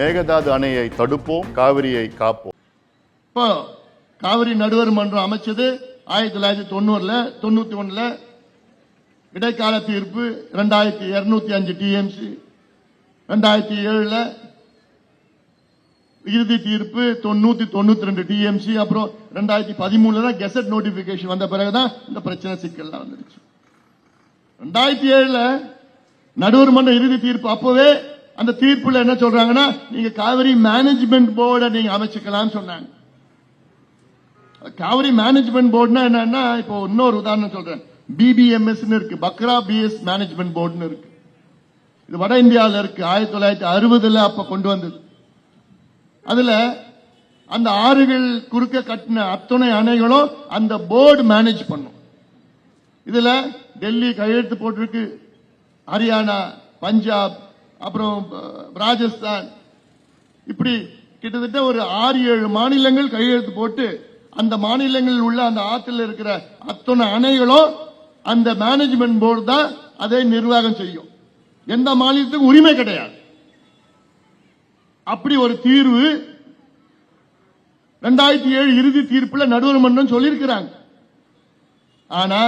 மேகதாது அணையை தடுப்போம், காவிரியை காப்போம். இப்போ காவிரி நடுவர் மன்றம் அமைச்சது 1990 91 இடைக்கால தீர்ப்பு 2205 டிஎம்சி, 2007 இறுதி தீர்ப்பு 192 டிஎம்சி, அப்புறம் 2013 கெசட் நோட்டிபிகேஷன் வந்த பிறகுதான் இந்த பிரச்சனை சிக்கல்லாம் வந்துருச்சு. 2007 நடுவர் மன்ற இறுதி தீர்ப்பு அப்பவே அந்த தீர்ப்புல என்ன சொல்றாங்கன்னா, நீங்க காவிரி மேனேஜ்மெண்ட் போர்டை நீங்க அமைச்சுக்கலாம் சொன்னாங்க. காவிரி மேனேஜ்மெண்ட் போர்டுனா என்னன்னா, இப்போ இன்னொரு உதாரணம் சொல்றேன். BBMS இருக்கு, பக்ரா பிஎஸ் மேனேஜ்மெண்ட் போர்டுன்னு இருக்கு. இது வட இந்தியாவில் இருக்கு. 1960 அப்ப கொண்டு வந்தது. அதுல அந்த ஆறுகள் குறுக்க கட்டின அத்தனை அணைகளும் அந்த போர்டு மேனேஜ் பண்ணும். இதுல டெல்லி கையெழுத்து போட்டிருக்கு, ஹரியானா, பஞ்சாப், அப்புறம் ராஜஸ்தான், இப்படி கிட்டத்தட்ட ஒரு 6-7 மாநிலங்கள் கையெழுத்து போட்டு அந்த மாநிலங்களில் உள்ள அந்த ஆற்றில் இருக்கிற அத்தனை அணைகளும் அந்த மேனேஜ்மெண்ட் போர்டு தான் அதை நிர்வாகம் செய்யும். எந்த மாநிலத்துக்கும் உரிமை கிடையாது. அப்படி ஒரு தீர்வு 2007 இறுதி தீர்ப்புல நடுவர் மன்றம் சொல்லியிருக்கிறாங்க. ஆனா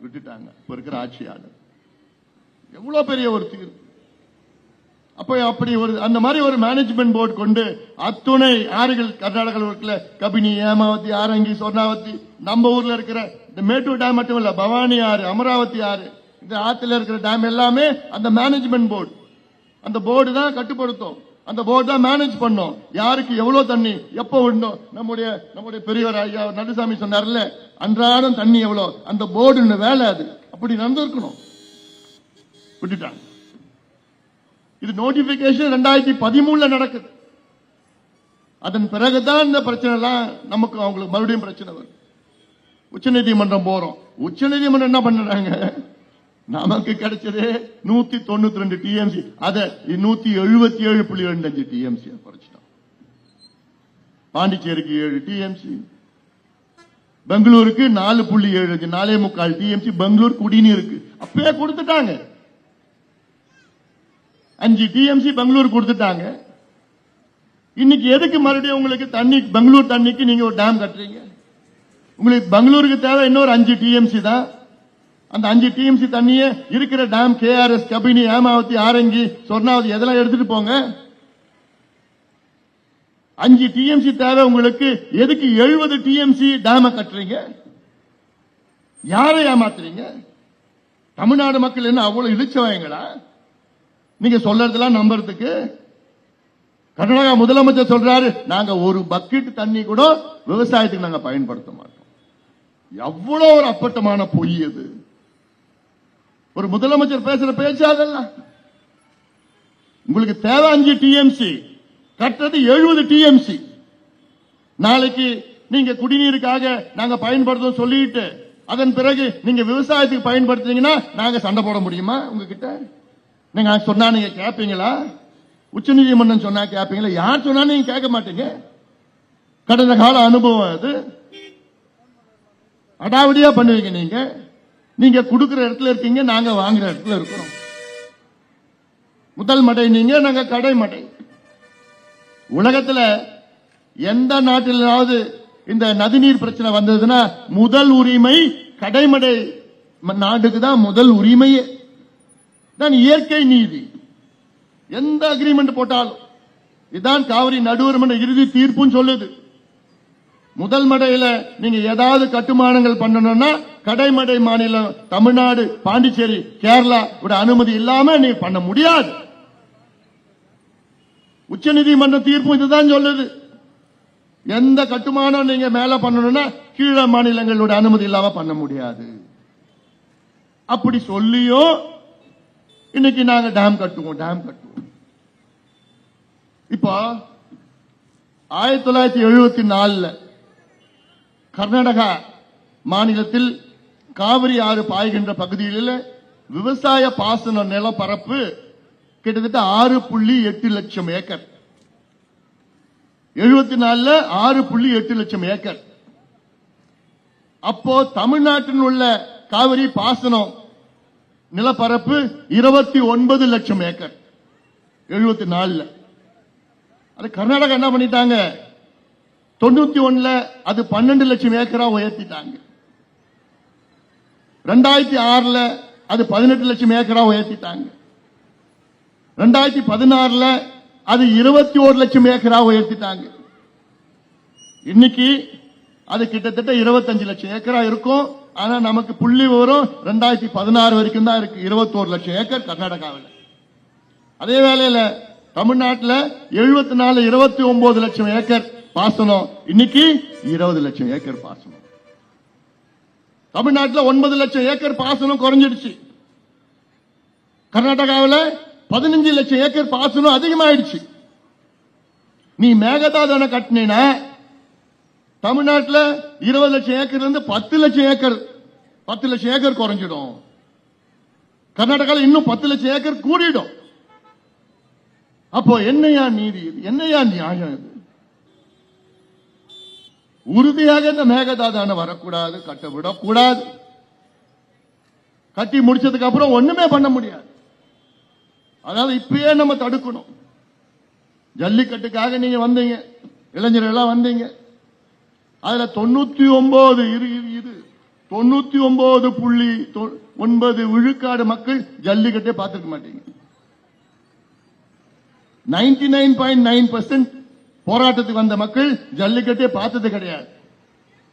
விட்டுட்டாங்க இப்ப இருக்கிற ஆட்சியாளர். எவ்வளவு பெரிய ஒரு தீர்ப்பு! அப்ப அப்படி ஒரு அந்த மாதிரி ஒரு மேனேஜ்மெண்ட் போர்டு கொண்டு அத்துணை ஆறுகள் கர்நாடகாவில் இருக்கிற கபினி, ஏமாவதி, ஆரங்கி, சொர்ணாவதி, நம்ம ஊர்ல இருக்கிற இந்த மேட்டூர் டேம் மட்டும் இல்ல, பவானி ஆறு, அமராவதி ஆறு, இந்த ஆத்துல இருக்கிற டேம் எல்லாமே அந்த மேனேஜ்மெண்ட் போர்டு, அந்த போர்டு தான் கட்டுப்படுத்தும். அந்த போர்டு தான் மேனேஜ் பண்ணும். யாருக்கு எவ்வளவு தண்ணி எப்ப விடணும். நம்முடைய பெரியவர் ஐயா நடுசாமி சொன்னார்ல, அன்றாடம் தண்ணி எவ்வளவு, அந்த போர்டு வேலை அது. அப்படி நடந்திருக்கணும், விட்டுட்டாங்க. இது நோட்டிபிகேஷன் 2013 நடக்குது. அதன் பிறகுதான் இந்த பிரச்சனை எல்லாம் நமக்கு அவங்களுக்கு மறுபடியும் பிரச்சனை வரும். உச்சநீதிமன்றம் போறோம். உச்சநீதிமன்றம் என்ன பண்றாங்க, நமக்கு கிடைச்சது 192 டிஎம்சி, அதை 177.25 டிஎம்சி குறைச்சிட்டோம். பாண்டிச்சேரிக்கு 7 டிஎம்சி, பெங்களூருக்கு 4.7 4.25 டிஎம்சி பெங்களூர் குடிநீருக்கு அப்பயே கொடுத்துட்டாங்க. 5 டிஎம்சி பெங்களூர் கொடுத்துட்டாங்க. இன்னைக்கு எதுக்கு மறுபடியும் உங்களுக்கு தண்ணி, பெங்களூர் தண்ணிக்கு நீங்க ஒரு டேம் கட்டுறீங்க? உங்களுக்கு பெங்களூருக்கு தேவை இன்னொரு 5 டிஎம்சி தான். அந்த 5 டிஎம்சி தண்ணியே இருக்கிற டேம் கேஆர்எஸ், கபினி, ஏமாவதி, ஆரங்கி, சொர்ணாவதி எதெல்லாம் எடுத்துட்டு போங்க. 5 டிஎம்சி தேவை உங்களுக்கு. எதுக்கு 70 டிஎம்சி டேம கட்டுறீங்க? யாரை ஏமாத்துறீங்க? தமிழ்நாடு மக்கள் என்ன அவ்வளவு இழிச்சவாங்களா நீங்க சொல்றதெல்லாம் நம்புறதுக்கு? கர்நாடகா முதலமைச்சர் சொல்றாரு, நாங்க ஒரு பக்கெட் தண்ணி கூட விவசாயத்துக்கு நாங்க பயன்படுத்த மாட்டோம். எவ்வளவு ஒரு அப்பட்டமான பொய் அது! ஒரு முதலமைச்சர் பேசுற பேச்சு அதெல்லாம். உங்களுக்கு தேவை 5 டிஎம்சி, கட்டுறது 70 டிஎம்சி. நாளைக்கு நீங்க குடிநீருக்காக நாங்க பயன்படுத்தும் சொல்லிட்டு அதன் பிறகு நீங்க விவசாயத்துக்கு பயன்படுத்துறீங்கன்னா நாங்க சண்டை போட முடியுமா உங்ககிட்ட? நீங்க சொன்னா நீங்க கேட்பீங்களா? உச்சநீதிமன்றம் சொன்னா கேட்பீங்களா? யார் சொன்னா நீங்க கேட்க மாட்டீங்க. கடந்த கால அனுபவம் அது. அடாவடியா பண்ணுவீங்க. நீங்க கொடுக்கிற இடத்துல இருக்கீங்க, நாங்க வாங்குற இடத்துல இருக்கிறோம். முதல் மடை நீங்க, நாங்க கடை மடை. உலகத்துல எந்த நாட்டிலாவது இந்த நதிநீர் பிரச்சனை வந்ததுன்னா முதல் உரிமை கடைமடை நாட்டுக்கு தான் முதல் உரிமையே. தான் இயற்கை நீதி. எந்த அக்ரிமெண்ட் போட்டாலும் இதுதான் காவிரி நடுவர் மன்ற இறுதி தீர்ப்புன்னு சொல்லுது. முதல் மடையில நீங்க ஏதாவது கட்டுமானங்கள் பண்ணணும்னா கடைமடை மாநிலம் தமிழ்நாடு, பாண்டிச்சேரி, கேரளா அனுமதி இல்லாம நீங்க பண்ண முடியாது. உச்சநீதிமன்ற தீர்ப்பு இதுதான் சொல்லுது. எந்த கட்டுமானம் நீங்க மேல பண்ணணும்னா கீழ மாநிலங்களோட அனுமதி இல்லாம பண்ண முடியாது. அப்படி சொல்லியும் இன்னைக்கு நாங்க டேம் கட்டுவோம். இப்போ 1974 கர்நாடகா மாநிலத்தில் காவிரி ஆறு பாய்கின்ற பகுதியில் விவசாய பாசன நிலப்பரப்பு கிட்டத்தட்ட 6.8 லட்சம் ஏக்கர். 74 6.8 லட்சம் ஏக்கர். அப்போ தமிழ்நாட்டில் உள்ள காவிரி பாசனம் நிலப்பரப்பு 29 லட்சம் ஏக்கர். 74 அது கர்நாடகா என்ன பண்ணிட்டாங்க, 91ல அது 12 லட்சம் ஏக்கரா உயர்த்திட்டாங்க. 2006ல அது 18 லட்சம் ஏக்கரா உயர்த்திட்டாங்க. 2016ல அது 21 லட்சம் ஏக்கரா உயர்த்திட்டாங்க. இன்னைக்கு அது கிட்டத்தட்ட 25 லட்சம் ஏக்கரா இருக்கும். ஆனா நமக்கு புள்ளி விவரம் 2016 வரைக்கும் தான் இருக்கு. 21 லட்சம் ஏக்கர் கர்நாடகாவில். அதே வேளையில தமிழ்நாட்டில் 74 29 லட்சம் ஏக்கர் பாசனம், இன்னைக்கு 20 லட்சம் ஏக்கர் பாசனம். தமிழ்நாட்டில் 9 லட்சம் ஏக்கர் பாசனம் குறைஞ்சிடுச்சு. கர்நாடகாவில் 15 லட்சம் ஏக்கர் பாசனம் அதிகமாயிடுச்சு. நீ மேகதாது அணை கட்டினா தமிழ்நாட்டில் 20 லட்சம் ஏக்கர் இருந்து 10 லட்சம் ஏக்கர் குறைஞ்சிடும். கர்நாடகாவில் இன்னும் 10 லட்சம் ஏக்கர் கூடிடும். அப்போ என்னையா நீதி இது, என்னையா நியாயம் இது? உறுதியாக இந்த மேகதாது அணை வரக்கூடாது, கட்ட விடக்கூடாது. கட்டி முடிச்சதுக்கு அப்புறம் ஒண்ணுமே பண்ண முடியாது. அதனால இப்பயே நம்ம தடுக்கணும். ஜல்லிக்கட்டுக்காக நீங்க வந்தீங்க, இளைஞர்கள் எல்லாம் வந்தீங்க. அதுல 99.9 விழுக்காடு மக்கள் ஜல்லிக்கட்டை பார்த்திருக்க மாட்டீங்க. 99.9% போராட்டத்துக்கு வந்த மக்கள் ஜல்லிக்கட்டை பார்த்தது கிடையாது.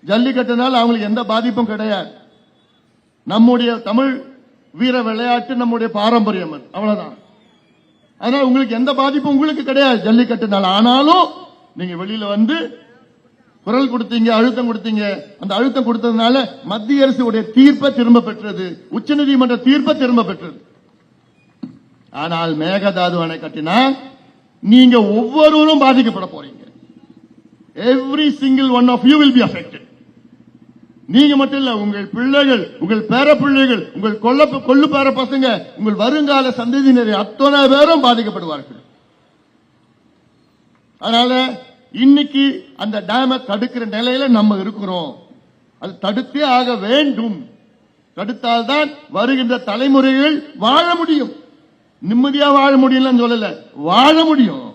ஜல்லிக்கட்டுனால அவங்களுக்கு எந்த பாதிப்பும் கிடையாது. நம்முடைய தமிழ் வீர விளையாட்டு நம்முடைய பாரம்பரியம், அவ்வளவுதான். அதனால உங்களுக்கு எந்த பாதிப்பும் உங்களுக்கு கிடையாது ஜல்லிக்கட்டுனால. ஆனாலும் நீங்க வெளியில வந்து குரல் கொடுத்தீங்க, அழுத்தம் கொடுத்தீங்க. அந்த அழுத்தம் கொடுத்ததுனால மத்திய அரசுடைய தீர்ப்பை திரும்ப பெற்றது, உச்சநீதிமன்ற தீர்ப்பை திரும்ப பெற்றது. ஆனால் மேகதாது அணை கட்டினா நீங்க ஒவ்வொருவரும் பாதிக்கப்பட போறீங்க. Every single one of you will be affected. நீங்க மட்டும் இல்ல, உங்கள் பிள்ளைகள், உங்கள் பேர பிள்ளைகள், உங்கள் கொள்ளு பேர பசங்க, உங்கள் வருங்கால சந்ததியினர் அத்தனை பேரும் பாதிக்கப்படுவார்கள். அதனால இன்னைக்கு அந்த டேமை தடுக்கிற நிலையில நம்ம இருக்கிறோம். அது தடுத்தே ஆக வேண்டும். தடுத்தால்தான் வருகின்ற தலைமுறைகள் வாழ முடியும். நிம்மதியா வாழ முடியலன்னு சொல்லல, வாழ முடியும்.